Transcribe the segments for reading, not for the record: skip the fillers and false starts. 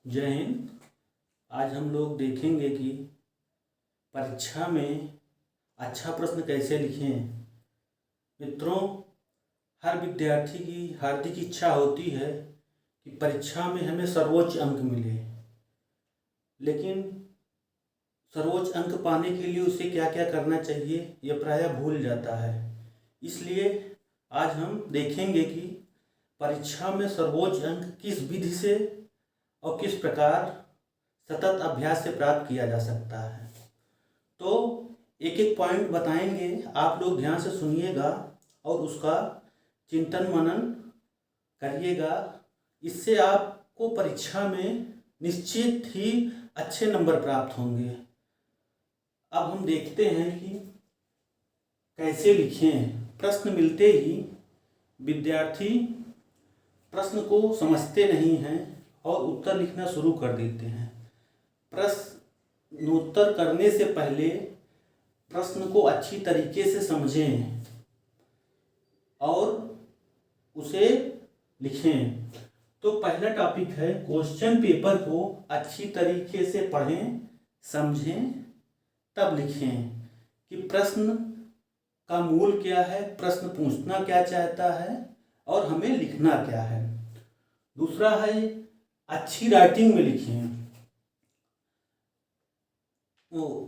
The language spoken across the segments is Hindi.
जय हिंद। आज हम लोग देखेंगे कि परीक्षा में अच्छा प्रश्न कैसे लिखें। मित्रों, हर विद्यार्थी की हार्दिक इच्छा होती है कि परीक्षा में हमें सर्वोच्च अंक मिले, लेकिन सर्वोच्च अंक पाने के लिए उसे क्या क्या करना चाहिए यह प्रायः भूल जाता है। इसलिए आज हम देखेंगे कि परीक्षा में सर्वोच्च अंक किस विधि से और किस प्रकार सतत अभ्यास से प्राप्त किया जा सकता है। तो एक एक पॉइंट बताएंगे, आप लोग ध्यान से सुनिएगा और उसका चिंतन मनन करिएगा। इससे आपको परीक्षा में निश्चित ही अच्छे नंबर प्राप्त होंगे। अब हम देखते हैं कि कैसे लिखें। प्रश्न मिलते ही विद्यार्थी प्रश्न को समझते नहीं हैं और उत्तर लिखना शुरू कर देते हैं। प्रश्नोत्तर करने से पहले प्रश्न को अच्छी तरीके से समझें और उसे लिखें। तो पहला टॉपिक है, क्वेश्चन पेपर को अच्छी तरीके से पढ़ें, समझें, तब लिखें कि प्रश्न का मूल क्या है, प्रश्न पूछना क्या चाहता है और हमें लिखना क्या है। दूसरा है, अच्छी राइटिंग में लिखें।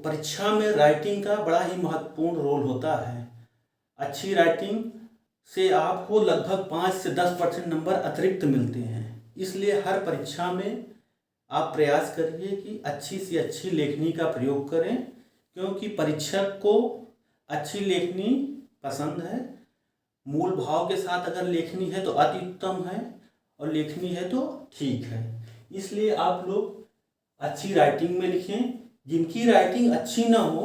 परीक्षा में राइटिंग का बड़ा ही महत्वपूर्ण रोल होता है। अच्छी राइटिंग से आपको लगभग 5 से 10% नंबर अतिरिक्त मिलते हैं। इसलिए हर परीक्षा में आप प्रयास करिए कि अच्छी से अच्छी लेखनी का प्रयोग करें, क्योंकि परीक्षक को अच्छी लेखनी पसंद है। मूल भाव के साथ अगर लेखनी है तो अति उत्तम है, और लेखनी है तो ठीक है। इसलिए आप लोग अच्छी राइटिंग में लिखें। जिनकी राइटिंग अच्छी ना हो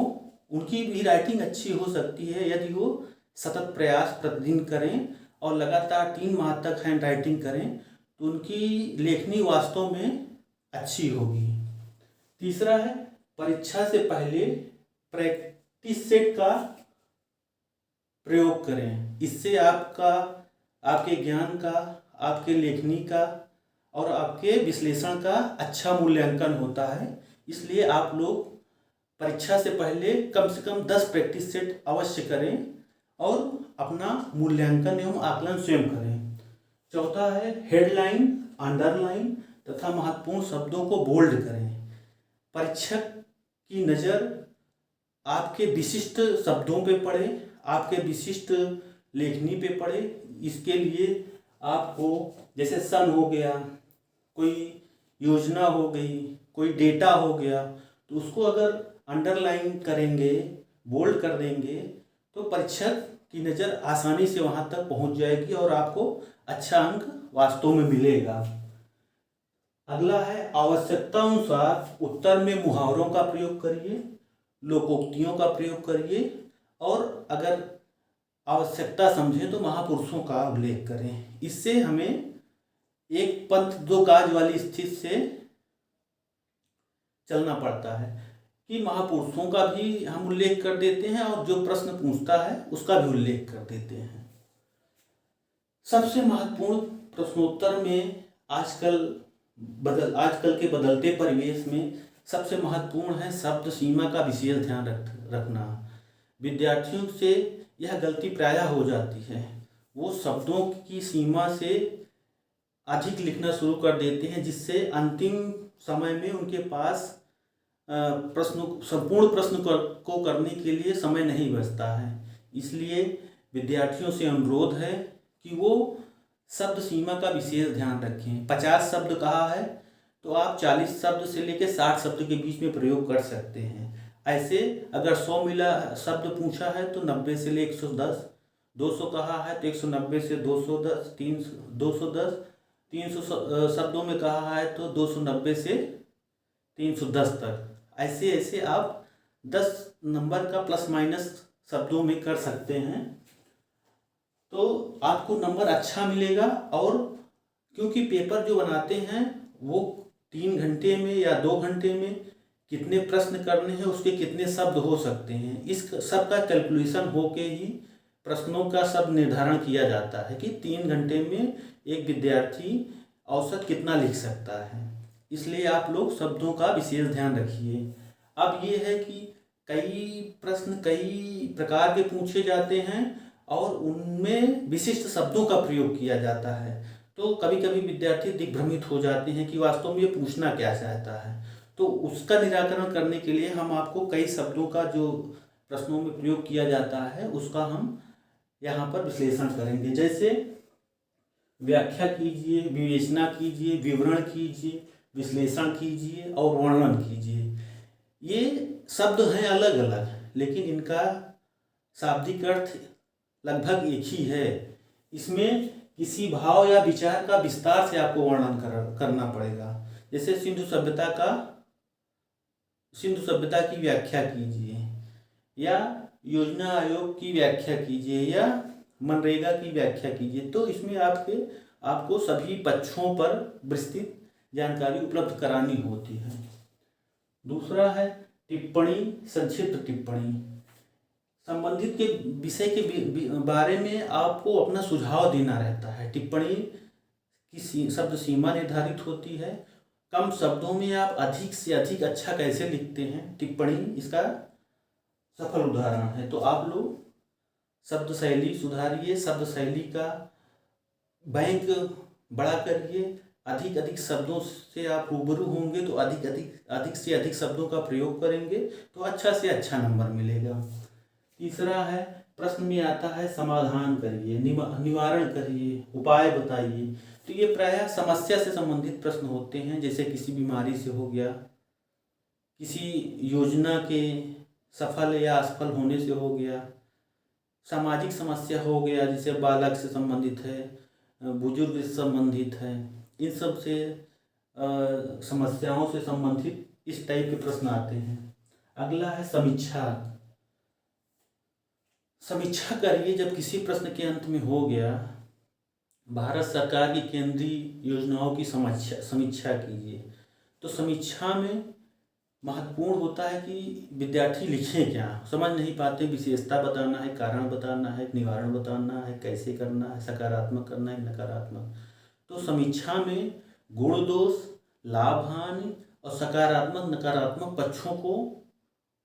उनकी भी राइटिंग अच्छी हो सकती है यदि वो सतत प्रयास प्रतिदिन करें और लगातार 3 माह तक हैंड राइटिंग करें तो उनकी लेखनी वास्तव में अच्छी होगी। तीसरा है, परीक्षा से पहले प्रैक्टिस सेट का प्रयोग करें। इससे आपके ज्ञान का, आपके लेखनी का और आपके विश्लेषण का अच्छा मूल्यांकन होता है। इसलिए आप लोग परीक्षा से पहले कम से कम 10 प्रैक्टिस सेट अवश्य करें और अपना मूल्यांकन एवं आकलन स्वयं करें। चौथा है, हेडलाइन, अंडरलाइन तथा महत्वपूर्ण शब्दों को बोल्ड करें। परीक्षक की नज़र आपके विशिष्ट शब्दों पे पड़े, आपके विशिष्ट लेखनी पे पड़े। इसके लिए आपको जैसे सन हो गया, कोई योजना हो गई, कोई डेटा हो गया, तो उसको अगर अंडरलाइन करेंगे, बोल्ड कर देंगे तो परीक्षक की नज़र आसानी से वहाँ तक पहुँच जाएगी और आपको अच्छा अंक वास्तव में मिलेगा। अगला है, आवश्यकता अनुसार उत्तर में मुहावरों का प्रयोग करिए, लोकोक्तियों का प्रयोग करिए और अगर आवश्यकता समझें तो महापुरुषों का उल्लेख करें। इससे हमें एक पंथ दो काज वाली स्थिति से चलना पड़ता है कि महापुरुषों का भी हम उल्लेख कर देते हैं और जो प्रश्न पूछता है उसका भी उल्लेख कर देते हैं। सबसे महत्वपूर्ण प्रश्नोत्तर में आजकल के बदलते परिवेश में सबसे महत्वपूर्ण है शब्द सीमा का विशेष ध्यान रखना। विद्यार्थियों से यह गलती प्रायः हो जाती है, वो शब्दों की सीमा से अधिक लिखना शुरू कर देते हैं, जिससे अंतिम समय में उनके पास संपूर्ण प्रश्न को करने के लिए समय नहीं बचता है। इसलिए विद्यार्थियों से अनुरोध है कि वो शब्द सीमा का विशेष ध्यान रखें। 50 शब्द कहा है तो आप 40 शब्द से लेकर 60 शब्द के बीच में प्रयोग कर सकते हैं। ऐसे अगर 100 मिला शब्द पूछा है तो 90 से ले 110, 200 कहा है तो 190 से 210, 210, 300 शब्दों में कहा है तो 290 से 310 तक। ऐसे ऐसे आप 10 नंबर का प्लस माइनस शब्दों में कर सकते हैं तो आपको नंबर अच्छा मिलेगा। और क्योंकि पेपर जो बनाते हैं वो 3 घंटे में या 2 घंटे में कितने प्रश्न करने हैं, उसके कितने शब्द हो सकते हैं, इस सब का कैलकुलेशन होके ही प्रश्नों का सब निर्धारण किया जाता है कि 3 घंटे में एक विद्यार्थी औसत कितना लिख सकता है। इसलिए आप लोग शब्दों का विशेष ध्यान रखिए। अब ये है कि कई प्रश्न कई प्रकार के पूछे जाते हैं और उनमें विशिष्ट शब्दों का प्रयोग किया जाता है, तो कभी कभी विद्यार्थी दिग्भ्रमित हो जाते हैं कि वास्तव में ये पूछना क्या चाहता है। तो उसका निराकरण करने के लिए हम आपको कई शब्दों का जो प्रश्नों में प्रयोग किया जाता है उसका हम यहाँ पर विश्लेषण करेंगे। जैसे व्याख्या कीजिए, विवेचना कीजिए, विवरण कीजिए, विश्लेषण कीजिए और वर्णन कीजिए। ये शब्द हैं अलग अलग, लेकिन इनका शाब्दिक अर्थ लगभग एक ही है। इसमें किसी भाव या विचार का विस्तार से आपको वर्णन करना पड़ेगा। जैसे सिंधु सभ्यता की व्याख्या कीजिए, या योजना आयोग की व्याख्या कीजिए, या मनरेगा की व्याख्या कीजिए। तो इसमें आपको सभी पक्षों पर विस्तृत जानकारी उपलब्ध करानी होती है। दूसरा है टिप्पणी, संक्षिप्त टिप्पणी। संबंधित के विषय के बारे में आपको अपना सुझाव देना रहता है। टिप्पणी की शब्द सीमा निर्धारित होती है। कम शब्दों में आप अधिक से अधिक अच्छा कैसे लिखते हैं, टिप्पणी इसका सफल उदाहरण है। तो आप लोग शब्द शैली सुधारिए, शब्द शैली का बैंक बड़ा करिए। अधिक अधिक शब्दों से आप रूबरू होंगे तो अधिक से अधिक शब्दों का प्रयोग करेंगे तो अच्छा से अच्छा नंबर मिलेगा। तीसरा है प्रश्न में आता है समाधान करिए, निवारण करिए, उपाय बताइए। तो ये प्रायः समस्या से संबंधित प्रश्न होते हैं, जैसे किसी बीमारी से हो गया, किसी योजना के सफल या असफल होने से हो गया, सामाजिक समस्या हो गया जैसे बालक से संबंधित है, बुजुर्ग से संबंधित है, इन सब से समस्याओं से संबंधित इस टाइप के प्रश्न आते हैं। अगला है समीक्षा। समीक्षा करिए जब किसी प्रश्न के अंत में हो गया, भारत सरकार की केंद्रीय योजनाओं की समीक्षा कीजिए। तो समीक्षा में महत्वपूर्ण होता है कि विद्यार्थी लिखें क्या, समझ नहीं पाते, विशेषता बताना है, कारण बताना है, निवारण बताना है, कैसे करना है, सकारात्मक करना है, नकारात्मक। तो समीक्षा में गुण दोष, लाभ हानि और सकारात्मक नकारात्मक पक्षों को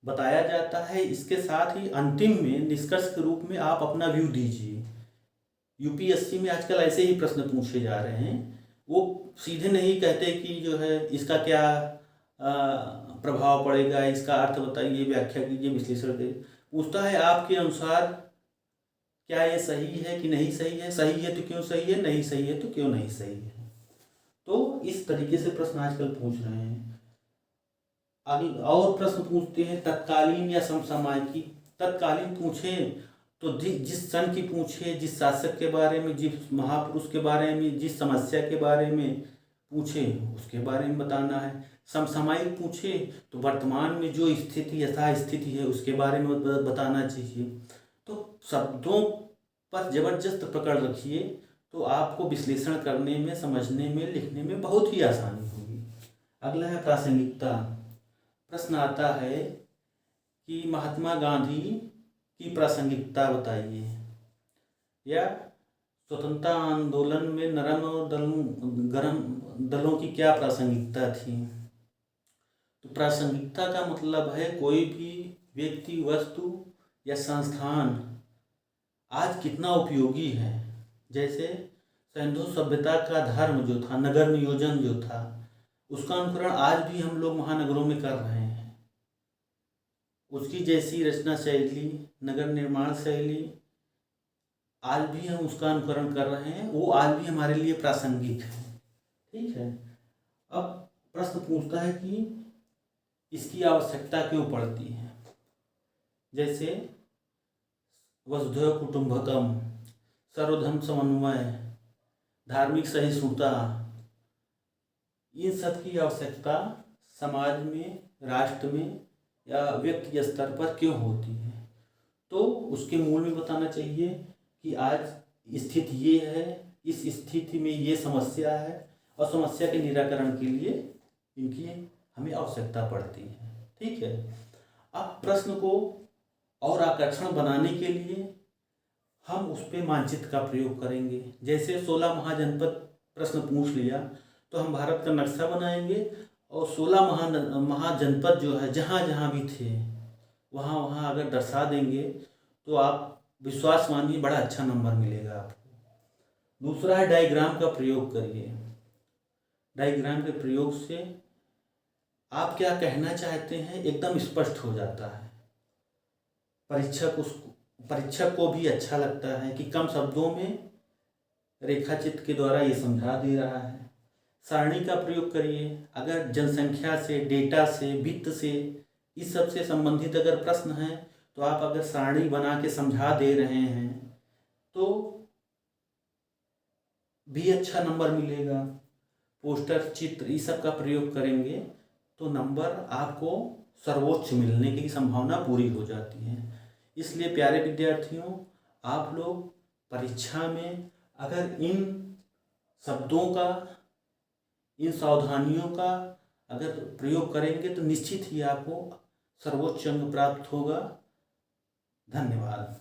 बताया जाता है। इसके साथ ही अंतिम में निष्कर्ष के रूप में आप अपना व्यू दीजिए। यूपीएससी में आजकल ऐसे ही प्रश्न पूछे जा रहे हैं। वो सीधे नहीं कहते कि जो है इसका क्या प्रभाव पड़ेगा, इसका अर्थ बताइए, व्याख्या कीजिए, विश्लेषण करिए। पूछता है आपके अनुसार क्या ये सही है कि नहीं सही है, सही है तो क्यों सही है, नहीं सही है तो क्यों नहीं सही है। तो इस तरीके से प्रश्न आजकल पूछ रहे हैं। आगे और प्रश्न पूछते हैं तत्कालीन या समसामयिकी। तत्कालीन पूछे तो जिस सन की पूछे, जिस शासक के बारे में, जिस महापुरुष के बारे में, जिस समस्या के बारे में पूछे उसके बारे में बताना है। समसामयिक पूछे तो वर्तमान में जो स्थिति यथा स्थिति है उसके बारे में बताना चाहिए। तो शब्दों पर जबरदस्त पकड़ रखिए तो आपको विश्लेषण करने में, समझने में, लिखने में बहुत ही आसानी होगी। अगला है प्रासंगिकता। प्रश्न आता है कि महात्मा गांधी की प्रासंगिकता बताइए, या स्वतंत्रता आंदोलन में नरम और गरम दलों की क्या प्रासंगिकता थी। तो प्रासंगिकता का मतलब है कोई भी व्यक्ति, वस्तु या संस्थान आज कितना उपयोगी है। जैसे सिंधु सभ्यता का धर्म जो था, नगर नियोजन जो था, उसका अनुकरण आज भी हम लोग महानगरों में कर रहे हैं। उसकी जैसी रचना शैली, नगर निर्माण शैली आज भी हम उसका अनुकरण कर रहे हैं, वो आज भी हमारे लिए प्रासंगिक है। ठीक है। अब प्रश्न पूछता है कि इसकी आवश्यकता क्यों पड़ती है। जैसे वसुधैव कुटुंबकम, सर्वधर्म समन्वय, धार्मिक सहिष्णुता, इन सब की आवश्यकता समाज में, राष्ट्र में या व्यक्ति स्तर पर क्यों होती है। तो उसके मूल में बताना चाहिए कि आज स्थिति ये है, इस स्थिति में ये समस्या है और समस्या के निराकरण के लिए इनकी हमें आवश्यकता पड़ती है। ठीक है। अब प्रश्न को और आकर्षण बनाने के लिए हम उस पर मानचित्र का प्रयोग करेंगे। जैसे 16 महाजनपद प्रश्न पूछ लिया तो हम भारत का नक्शा बनाएंगे और 16 महाजनपद जो है जहाँ जहाँ भी थे वहाँ वहाँ अगर दर्शा देंगे तो आप विश्वास मानिए बड़ा अच्छा नंबर मिलेगा आपको। दूसरा है डायग्राम का प्रयोग करिए। डायग्राम के प्रयोग से आप क्या कहना चाहते हैं एकदम स्पष्ट हो जाता है। परीक्षक को भी अच्छा लगता है कि कम शब्दों में रेखाचित्र के द्वारा ये समझा दे रहा है। सारणी का प्रयोग करिए। अगर जनसंख्या से, डेटा से, वित्त से, इस सब से संबंधित अगर प्रश्न है तो आप अगर सारणी बना के समझा दे रहे हैं तो भी अच्छा नंबर मिलेगा। पोस्टर, चित्र, इस सब का प्रयोग करेंगे तो नंबर आपको सर्वोच्च मिलने की संभावना पूरी हो जाती है। इसलिए प्यारे विद्यार्थियों, आप लोग परीक्षा में अगर इन शब्दों का, इन सावधानियों का अगर प्रयोग करेंगे तो निश्चित ही आपको सर्वोच्च अंक प्राप्त होगा। धन्यवाद।